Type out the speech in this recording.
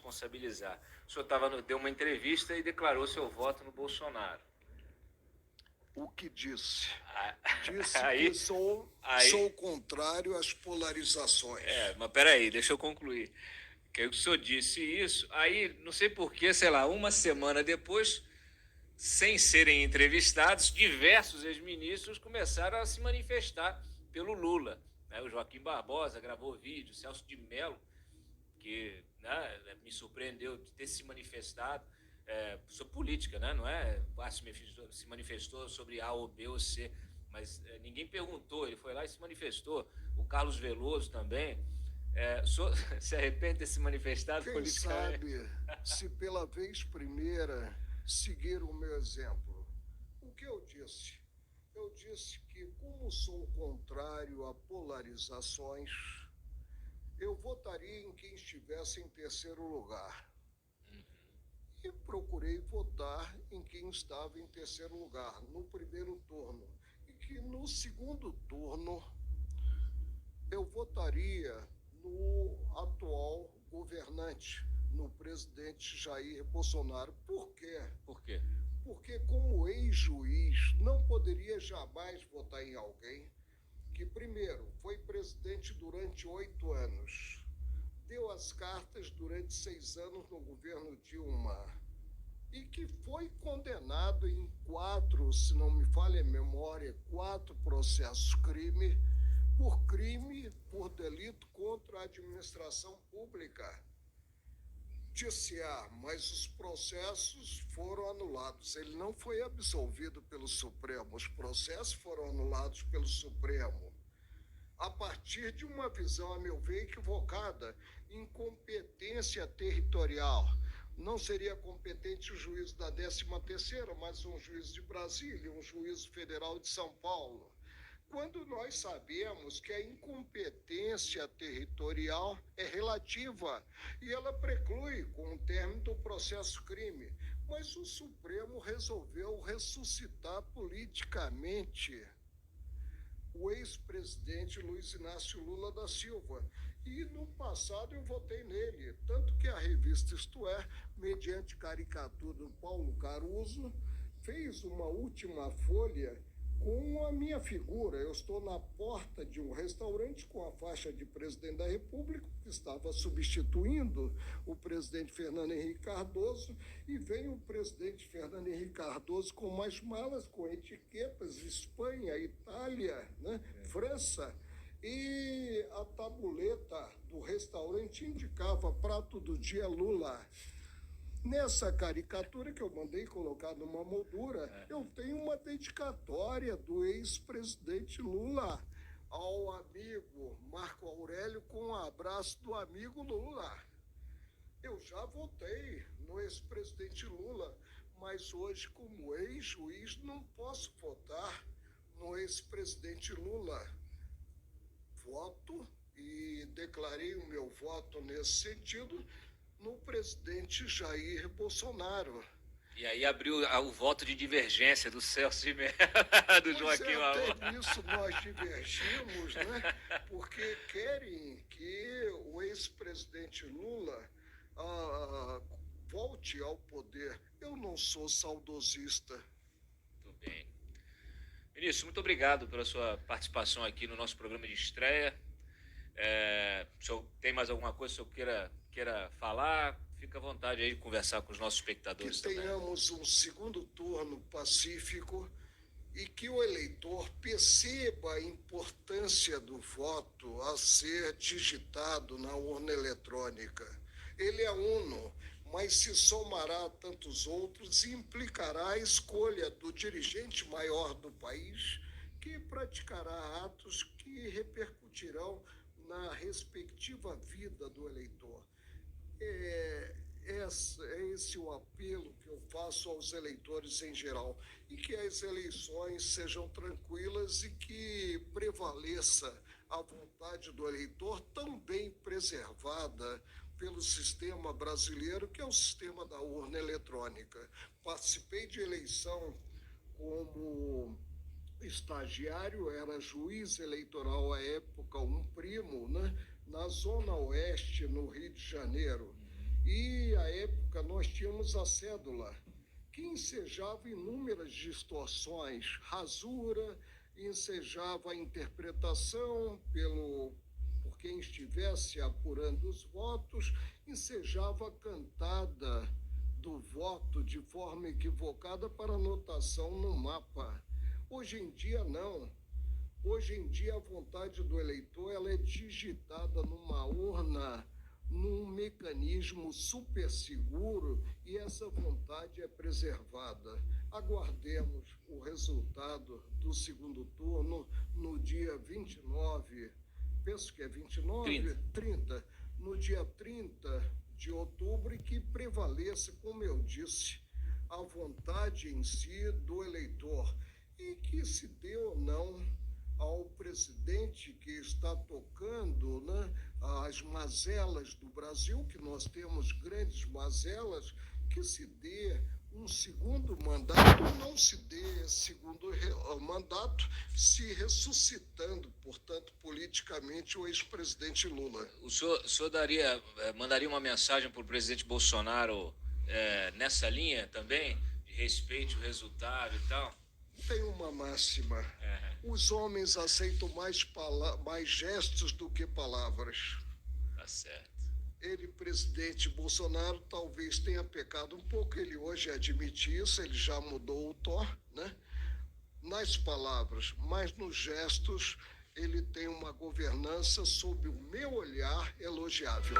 responsabilizar. O senhor deu uma entrevista e declarou seu voto no Bolsonaro. O que disse? Disse que sou contrário às polarizações. Mas peraí, deixa eu concluir. Que o senhor disse isso, aí, não sei porquê, sei lá, uma semana depois, sem serem entrevistados, diversos ex-ministros começaram a se manifestar pelo Lula. Né? O Joaquim Barbosa gravou vídeo, Celso de Mello, que me surpreendeu de ter se manifestado sobre política, né? Não é se manifestou sobre A ou B ou C, mas ninguém perguntou, ele foi lá e se manifestou. O Carlos Veloso também. Se arrepende de ter se manifestado politicamente? Quem sabe, se pela vez primeira seguir o meu exemplo. O que eu disse? Eu disse que, como sou contrário a polarizações, eu votaria em quem estivesse em terceiro lugar. E procurei votar em quem estava em terceiro lugar, no primeiro turno. E que no segundo turno eu votaria no atual governante, no presidente Jair Bolsonaro. Por quê? Por quê? Porque, como ex-juiz, não poderia jamais votar em alguém que, primeiro, foi presidente durante 8 anos, deu as cartas durante 6 anos no governo Dilma e que foi condenado em 4, se não me falha a memória, 4 processos por delito contra a administração pública. Disse-se, mas os processos foram anulados. Ele não foi absolvido pelo Supremo, os processos foram anulados pelo Supremo. A partir de uma visão, a meu ver, equivocada, incompetência territorial. Não seria competente o juízo da 13ª, mas um juiz de Brasília, um juízo federal de São Paulo. Quando nós sabemos que a incompetência territorial é relativa e ela preclui com o término do processo crime, mas o Supremo resolveu ressuscitar politicamente o ex-presidente Luiz Inácio Lula da Silva. E no passado eu votei nele, tanto que a revista Isto É, mediante caricatura do Paulo Caruso, fez uma última folha com a minha figura. Eu estou na porta de um restaurante com a faixa de presidente da República, que estava substituindo o presidente Fernando Henrique Cardoso, e vem o presidente Fernando Henrique Cardoso com umas malas, com etiquetas, Espanha, Itália, né, França, e a tabuleta do restaurante indicava prato do dia Lula. Nessa caricatura que eu mandei colocar numa moldura, eu tenho uma dedicatória do ex-presidente Lula ao amigo Marco Aurélio com um abraço do amigo Lula. Eu já votei no ex-presidente Lula, mas hoje, como ex-juiz, não posso votar no ex-presidente Lula. Voto e declarei o meu voto nesse sentido no presidente Jair Bolsonaro. E aí abriu o voto de divergência do Celso de Mello, do Joaquim Barbosa. Até nisso nós divergimos, né? Porque querem que o ex-presidente Lula volte ao poder. Eu não sou saudosista. Muito bem. Ministro, muito obrigado pela sua participação aqui no nosso programa de estreia. O senhor tem mais alguma coisa que o senhor queira falar? Fica à vontade aí de conversar com os nossos espectadores também. Que tenhamos um segundo turno pacífico e que o eleitor perceba a importância do voto a ser digitado na urna eletrônica. Ele é uno, mas se somará a tantos outros e implicará a escolha do dirigente maior do país, que praticará atos que repercutirão na respectiva vida do eleitor. É esse o apelo que eu faço aos eleitores em geral, e que as eleições sejam tranquilas e que prevaleça a vontade do eleitor, tão bem preservada pelo sistema brasileiro, que é o sistema da urna eletrônica. Participei de eleição como estagiário, era juiz eleitoral à época, um primo, né, na Zona Oeste, no Rio de Janeiro. E, à época, nós tínhamos a cédula, que ensejava inúmeras distorções, rasura, ensejava a interpretação por quem estivesse apurando os votos, ensejava a cantada do voto de forma equivocada para anotação no mapa. Hoje em dia, não. Hoje em dia, a vontade do eleitor ela é digitada numa urna, num mecanismo super seguro, e essa vontade é preservada. Aguardemos o resultado do segundo turno no dia 29, penso que é 29? 30. No dia 30 de outubro, e que prevaleça, como eu disse, a vontade em si do eleitor, e que se dê ou não ao presidente que está tocando, né, as mazelas do Brasil, que nós temos grandes mazelas, que se dê um segundo mandato, não se dê segundo mandato, se ressuscitando, portanto, politicamente, o ex-presidente Lula. O senhor mandaria uma mensagem para o presidente Bolsonaro nessa linha também, de respeite o resultado e tal? Tem uma máxima. Os homens aceitam mais gestos do que palavras. Tá certo. Ele, presidente Bolsonaro, talvez tenha pecado um pouco. Ele hoje admite isso, ele já mudou o tom, né? Nas palavras, mas nos gestos, ele tem uma governança, sob o meu olhar, elogiável.